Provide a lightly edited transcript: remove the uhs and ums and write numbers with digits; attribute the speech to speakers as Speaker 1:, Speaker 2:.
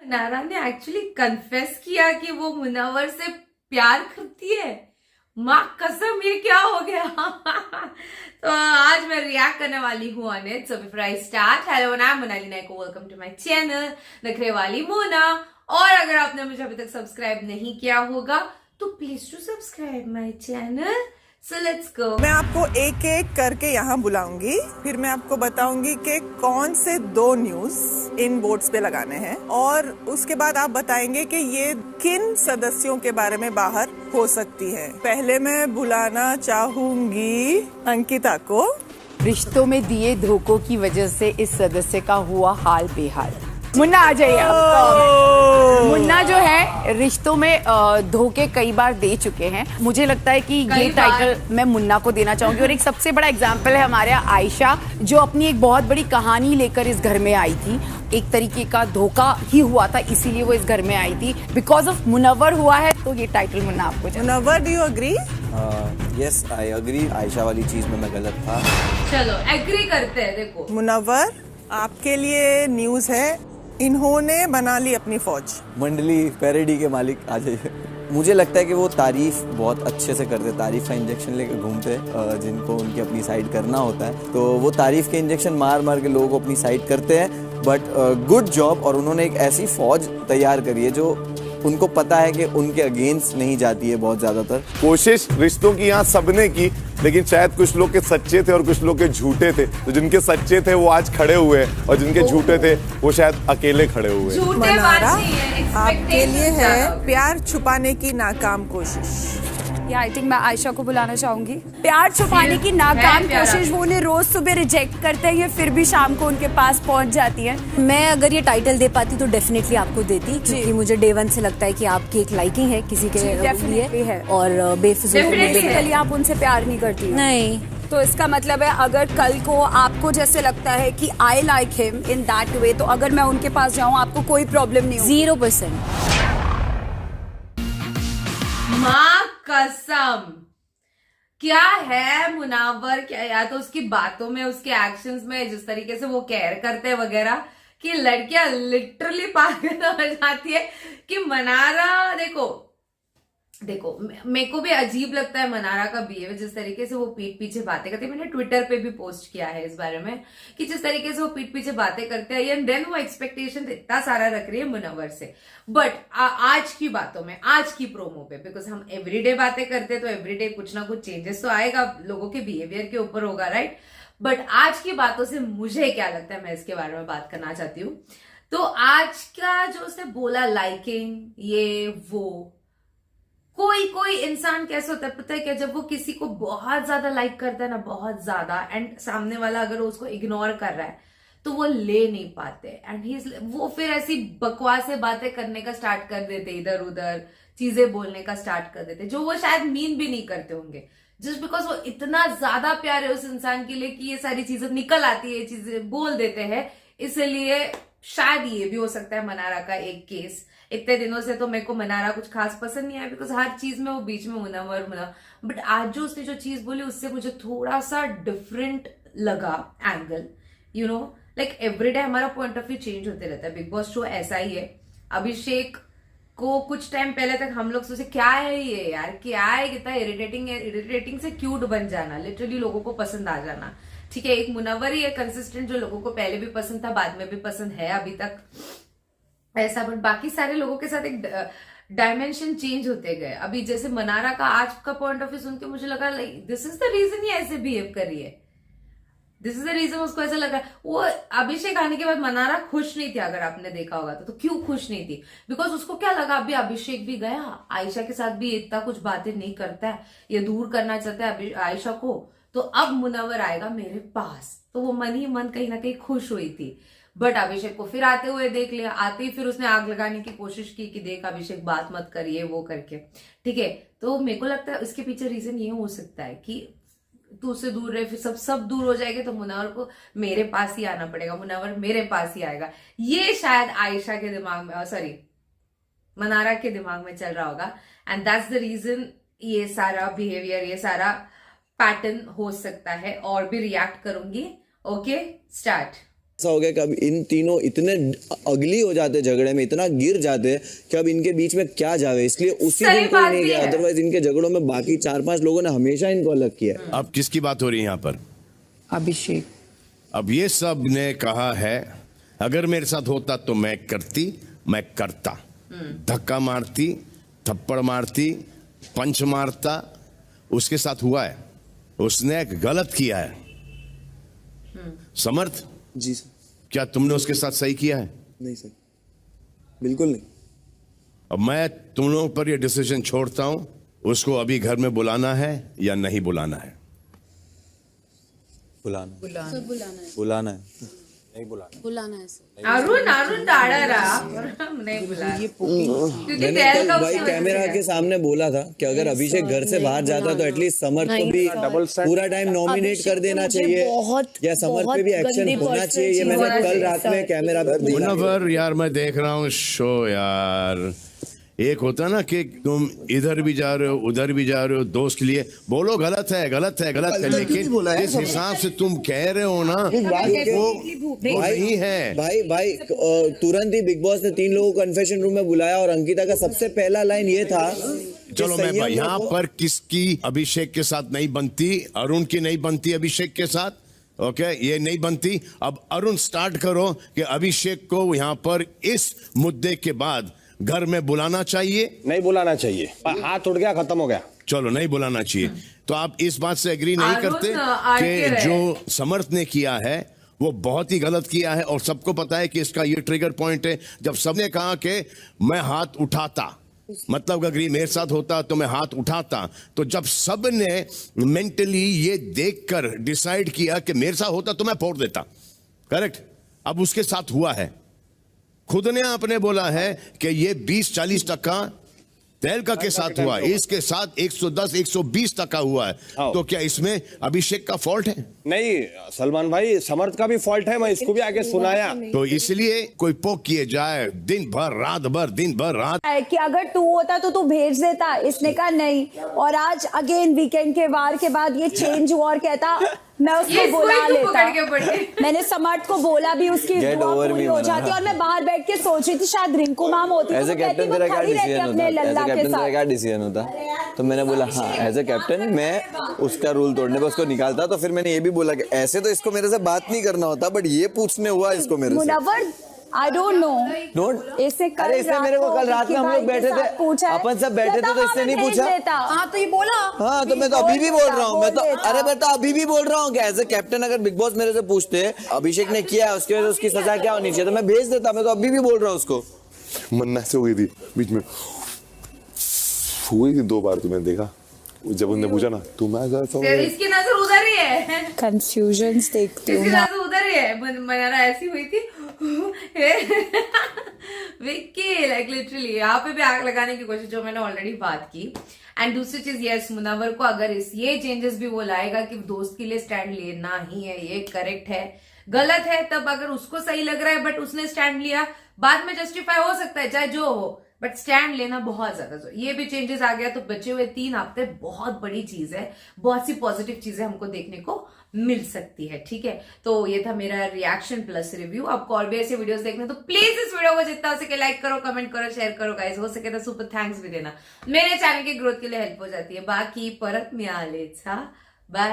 Speaker 1: नारा ने actually confess किया कि वो मुनव्वर से प्यार करती है। माँ कसम, ये क्या हो गया? तो आज मैं रिएक्ट करने वाली हूँ on it. So before I start, hello I am Monali Nayak, welcome to my channel Nakhre Wali Mona. और अगर आपने मुझे अभी तक सब्सक्राइब नहीं किया होगा तो please to subscribe my channel. So let's go.
Speaker 2: मैं आपको एक एक करके यहाँ बुलाऊंगी, फिर मैं आपको बताऊंगी कि कौन से 2 न्यूज इन बोर्ड्स पे लगाने हैं, और उसके बाद आप बताएंगे कि ये किन सदस्यों के बारे में बाहर हो सकती है। पहले मैं बुलाना चाहूंगी अंकिता को।
Speaker 3: रिश्तों में दिए धोखों की वजह से इस सदस्य का हुआ हाल बेहाल। मुन्ना आ जाइए आप। मुन्ना जो है रिश्तों में धोखे कई बार दे चुके हैं। मुझे लगता है कि ये टाइटल मैं मुन्ना को देना चाहूंगी। और एक सबसे बड़ा एग्जाम्पल है हमारे आयशा, जो अपनी एक बहुत बड़ी कहानी लेकर इस घर में आई थी। एक तरीके का धोखा ही हुआ था, इसीलिए वो इस घर में आई थी। बिकॉज ऑफ मुनव्वर हुआ है, तो ये टाइटल मुन्ना आपको चाहिए।
Speaker 2: Munawar, do you agree?
Speaker 4: Yes, I agree. Ayesha वाली चीज में मैं गलत था।
Speaker 1: चलो एग्री करते हैं। देखो
Speaker 2: मुनव्वर, आपके लिए न्यूज है, इन्होंने बना ली अपनी फौज।
Speaker 4: मंडली पैरेडी के मालिक आ जाइए। मुझे लगता है कि वो तारीफ बहुत अच्छे से करते, तारीफ का इंजेक्शन लेकर घूमते, जिनको उनकी अपनी साइड करना होता है, तो वो तारीफ के इंजेक्शन मार मार के लोगों को अपनी साइड करते हैं। But good job. और उन्होंने एक ऐसी फौज तैयार करी है जो उनको पता है कि उनके अगेंस्ट नहीं जाती है बहुत ज्यादातर।
Speaker 5: कोशिश रिश्तों की यहाँ सबने की, लेकिन शायद कुछ लोग के सच्चे थे और कुछ लोग के झूठे थे। तो जिनके सच्चे थे वो आज खड़े हुए हैं, और जिनके झूठे थे वो शायद अकेले खड़े हुए हैं।
Speaker 2: मनारा, आपके लिए है प्यार छुपाने की नाकाम कोशिश।
Speaker 6: या आई थिंक मैं आयशा को बुलाना चाहूंगी। प्यार छुपाने की नाकाम कोशिश वो उन्हें रोज सुबह रिजेक्ट करते हैं, ये फिर भी शाम को उनके पास पहुंच जाती है।
Speaker 7: मैं अगर ये टाइटल दे पाती तो डेफिनेटली आपको देती, क्योंकि मुझे डे 1 से लगता है कि आपकी एक लाइकिंग है किसी के लिए
Speaker 6: है।
Speaker 7: और बेफिजूल
Speaker 6: आप उनसे प्यार नहीं करती हो।
Speaker 7: नहीं,
Speaker 6: तो इसका मतलब है अगर कल को आपको जैसे लगता है कि I like him in that way, तो अगर मैं उनके पास जाऊँ आपको कोई प्रॉब्लम नहीं होगी।
Speaker 7: 0%।
Speaker 1: माँ कसम, क्या है मुनव्वर, क्या या तो उसकी बातों में, उसके एक्शंस में, जिस तरीके से वो केयर करते हैं वगैरह, कि लड़कियां लिटरली पागल हो जाती है। कि मनारा, देखो मेरे को भी अजीब लगता है मनारा का बिहेवियर, जिस तरीके से वो पीठ पीछे बातें करते हैं। मैंने ट्विटर पे भी पोस्ट किया है इस बारे में कि जिस तरीके से वो पीठ पीछे बातें करते हैं, एंड देन वो एक्सपेक्टेशन इतना सारा रख रही है मुनव्वर से। बट आज की बातों में, आज की प्रोमो पे, बिकॉज हम एवरीडे बातें करते हैं तो एवरीडे कुछ ना कुछ चेंजेस तो आएगा, लोगों के बिहेवियर के ऊपर होगा, राइट। बट आज की बातों से मुझे क्या लगता है, मैं इसके बारे में बात करना चाहती हूँ। तो आज का जो उसने बोला, लाइकिंग ये वो, कोई इंसान कैसे होता है पता है क्या, जब वो किसी को बहुत ज्यादा लाइक करता है ना, बहुत ज्यादा, एंड सामने वाला अगर उसको इग्नोर कर रहा है तो वो ले नहीं पाते, एंड वो फिर ऐसी बकवास से बातें करने का स्टार्ट कर देते, इधर उधर चीजें बोलने का स्टार्ट कर देते, जो वो शायद मीन भी नहीं करते होंगे। जस्ट बिकॉज वो इतना ज्यादा प्यार है उस इंसान के लिए कि ये सारी चीजें निकल आती है, ये चीजें बोल देते हैं। इसलिए शायद ये भी हो सकता है मनारा का एक केस। इतने दिनों से तो मेरे को मनारा कुछ खास पसंद नहीं आया, बिकॉज हर चीज में वो बीच में मुनव्वर, बट आज जो उसने जो चीज बोली उससे मुझे थोड़ा सा डिफरेंट लगा angle. You know, like everyday हमारा पॉइंट ऑफ व्यू चेंज होते रहता है। बिग बॉस शो ऐसा ही है। अभिषेक को कुछ टाइम पहले तक हम लोग सोचे क्या है ये यार, क्या है, कितना इरिटेटिंग है, इरिटेटिंग से क्यूट बन जाना, लिटरली लोगों को पसंद आ जाना। ठीक है, एक मुनव्वर ही है कंसिस्टेंट, जो लोगों को पहले भी पसंद था, बाद में भी पसंद है अभी तक ऐसा। बट बाकी सारे लोगों के साथ एक डायमेंशन चेंज होते गए। अभी जैसे मनारा का आज का पॉइंट ऑफ व्यू सुन के मुझे लगा like this is the reason ये ऐसे बिहेव कर रही है, दिस इज द रीजन उसको ऐसा लगा। वो अभिषेक आने के बाद मनारा खुश नहीं थी, अगर आपने देखा होगा तो क्यों खुश नहीं थी? बिकॉज उसको क्या लगा, अभी अभिषेक भी गया, आयशा के साथ भी इतना कुछ बातें नहीं करता है, ये दूर करना चाहता है आयशा को, तो अब मुनव्वर आएगा मेरे पास, तो वो मन ही मन कहीं ना कहीं खुश हुई थी। बट अभिषेक को फिर आते हुए देख लिया, आते ही फिर उसने आग लगाने की कोशिश की कि देख अभिषेक बात मत करिए वो करके। ठीक है, तो मेरे को लगता है इसके पीछे रीजन ये हो सकता है कि तू उससे दूर रहे, फिर सब दूर हो जाएंगे तो मुनव्वर को मेरे पास ही आना पड़ेगा, मुनव्वर मेरे पास ही आएगा। ये शायद आयशा के दिमाग में, सॉरी मनारा के दिमाग में चल रहा होगा, एंड दैट्स द रीजन ये सारा बिहेवियर, ये सारा पैटर्न हो सकता है। और भी रिएक्ट करूंगी। Okay, start.
Speaker 4: ऐसा हो गया कि अब इन तीनों इतने अगली हो जाते झगड़े में, इतना गिर जाते कि अब इनके बीच में क्या जावे, इसलिए उसी
Speaker 1: सही
Speaker 4: दिन कोई
Speaker 1: बात
Speaker 4: नहीं
Speaker 1: भी
Speaker 4: गया।
Speaker 1: है।
Speaker 4: अदरवाइज इनके झगड़ों में बाकी 4-5 लोगों ने हमेशा इनको अलग किया।
Speaker 8: अब किसकी बात हो रही है यहाँ पर?
Speaker 3: अभिषेक।
Speaker 8: अब ये सब ने कहा है अगर मेरे साथ होता तो मैं करती, मैं करता, धक्का मारती, थप्पड़ मारती, पंच मारता। उसके साथ हुआ है, उसने गलत किया है। समर्थ
Speaker 4: जी सर।
Speaker 8: क्या तुमने उसके साथ सही किया है?
Speaker 4: नहीं सर, बिल्कुल नहीं।
Speaker 8: अब मैं तुम लोगों पर ये डिसीजन छोड़ता हूं, उसको अभी घर में बुलाना है या नहीं बुलाना है?
Speaker 4: बुलाना है। नहीं बुलाना है।
Speaker 1: अरुण टाड़ा रहा और हम नहीं बुलाया क्योंकि
Speaker 4: मैंने
Speaker 1: तेल
Speaker 4: कल
Speaker 1: का
Speaker 4: भाई
Speaker 1: उसकी
Speaker 4: कैमरा
Speaker 1: वजह से
Speaker 4: के सामने बोला था कि अगर अभिषेक घर से बाहर जाता तो एटलीस्ट समर्थ को भी पूरा टाइम नॉमिनेट कर देना चाहिए या समर्थ पे भी एक्शन होना चाहिए। ये मैंने कल रात में कैमरा पे देखा।
Speaker 8: मुनव्वर यार, मैं देख रहा हूँ शो यार। एक होता ना कि तुम इधर भी जा रहे हो उधर भी जा रहे हो, दोस्त के लिए बोलो गलत है गलत है गलत है, लेकिन जिस हिसाब से तुम कह रहे हो ना वो नहीं है।
Speaker 4: भाई तुरंत ही बिग बॉस ने 3 लोगों को कन्फेशन रूम में बुलाया और अंकिता का सबसे पहला लाइन ये था।
Speaker 8: चलो मैं यहाँ पर किसकी अभिषेक के साथ नहीं बनती, अरुण की नहीं बनती अभिषेक के साथ, ओके ये नहीं बनती। अब अरुण स्टार्ट करो कि अभिषेक को यहाँ पर इस मुद्दे के बाद घर में बुलाना चाहिए,
Speaker 9: नहीं बुलाना चाहिए, हाथ उठ गया, खत्म हो गया।
Speaker 8: चलो नहीं बुलाना चाहिए। तो आप इस बात से एग्री नहीं
Speaker 1: अरुण
Speaker 8: करते
Speaker 1: आगे
Speaker 8: कि
Speaker 1: रहे।
Speaker 8: जो समर्थ ने किया है वो बहुत ही गलत किया है, और सबको पता है कि इसका ये ट्रिगर पॉइंट है जब सबने कहा कि मैं हाथ उठाता, मतलब अगर ये मेरे साथ होता तो मैं हाथ उठाता। तो जब सबने मेंटली ये देखकर डिसाइड किया कि मेरे साथ होता तो मैं फोड़ देता, करेक्ट। अब उसके साथ हुआ है, खुद ने आपने बोला है कि ये 20-40% तेलका के साथ हुआ, इसके साथ 110-120% हुआ है। तो क्या इसमें अभिषेक का फॉल्ट है?
Speaker 9: नहीं सलमान भाई, समर्थ का भी फॉल्ट है, मैं इसको भी आगे सुनाया।
Speaker 8: तो इसलिए कोई पोक किए जाए दिन भर रात भर दिन भर रात।
Speaker 6: है कि अगर तू होता तो तू भेज देता, इसने कहा नहीं। और आज अगेन वीकेंड के वार के बाद ये चेंज हुआ और कहता मैं
Speaker 1: ये
Speaker 6: उसको
Speaker 1: इसको
Speaker 6: बुला
Speaker 1: ही तू पकड़ के
Speaker 6: लेता।
Speaker 1: पड़े।
Speaker 6: मैंने समर्थ को बोला भी, उसकी
Speaker 4: Get
Speaker 6: दुआ
Speaker 4: over
Speaker 6: पूरी
Speaker 4: me
Speaker 6: हो
Speaker 4: मना।
Speaker 6: जाती। और मैं बाहर बैठ के सोच रही थी शायद रिंकू मैम होती
Speaker 4: एज
Speaker 6: तो
Speaker 4: ए
Speaker 6: कहती
Speaker 4: कैप्टन
Speaker 6: वो
Speaker 4: तेरा क्या
Speaker 6: खड़ी रहती
Speaker 4: डिसीजन
Speaker 6: अपने
Speaker 4: होता? एज ए
Speaker 6: लल्ला के
Speaker 4: कैप्टन तेरा
Speaker 6: साथ।
Speaker 4: क्या डिसीजन होता? तो मैंने बोला हाँ एज ए कैप्टन मैं उसका रूल तोड़ने पे उसको निकालता। तो फिर मैंने ये भी बोला कि ऐसे तो इसको मेरे से बात नहीं करना होता, बट ये पूछने हुआ इसको मेरे से।
Speaker 6: Munawar I don't know,
Speaker 4: don't
Speaker 6: इससे कल
Speaker 4: अरे इसने मेरे को कल रात में हम लोग बैठे थे, अपन सब बैठे थे, तो इसने नहीं पूछा।
Speaker 6: हाँ तो ये बोला।
Speaker 4: हाँ तो मैं तो अभी भी बोल रहा हूँ, मैं तो अरे मैं तो अभी भी बोल रहा हूँ कि एज ए कैप्टन अगर बिग बॉस मेरे से पूछते अभिषेक ने किया है उसकी वजह से उसकी सजा क्या होनी चाहिए तो मैं भेज देता। मैं तो अभी भी बोल रहा हूँ उसको।
Speaker 5: मन्ना से हो गई थी बीच में, हुई थी 2 बार। तुम्हें देखा जब उन्होंने पूछा ना तुम
Speaker 1: इसकी नजर उधर ही है,
Speaker 6: कंफ्यूजन्स देखती
Speaker 1: इसकी
Speaker 6: हूँ।
Speaker 1: नजर उधर ही है। मनारा ऐसी हुई थी विक्की, लाइक लिटरली यहाँ पे भी आग लगाने की कोशिश, जो मैंने ऑलरेडी बात की। एंड दूसरी चीज, यस मुनव्वर को अगर ये चेंजेस भी वो लाएगा कि दोस्त के लिए स्टैंड लेना ही है, ये करेक्ट है। गलत है तब अगर उसको सही लग रहा है बट उसने स्टैंड लिया, बाद में जस्टिफाई हो सकता है चाहे जो हो, बट स्टैंड लेना बहुत ज्यादा जरूरी। ये भी चेंजेस आ गया तो बचे हुए 3 हफ्ते बहुत बड़ी चीज है, बहुत सी पॉजिटिव चीजें हमको देखने को मिल सकती है। ठीक है, तो ये था मेरा रिएक्शन प्लस रिव्यू। अब और भी ऐसे वीडियोस देखने तो प्लीज इस वीडियो को जितना हो सके लाइक करो, कमेंट करो, शेयर करो गाइस। हो सके तो सुपर थैंक्स भी देना, मेरे चैनल की ग्रोथ के लिए हेल्प हो जाती है। बाकी परत मिळालेच, हा बाय।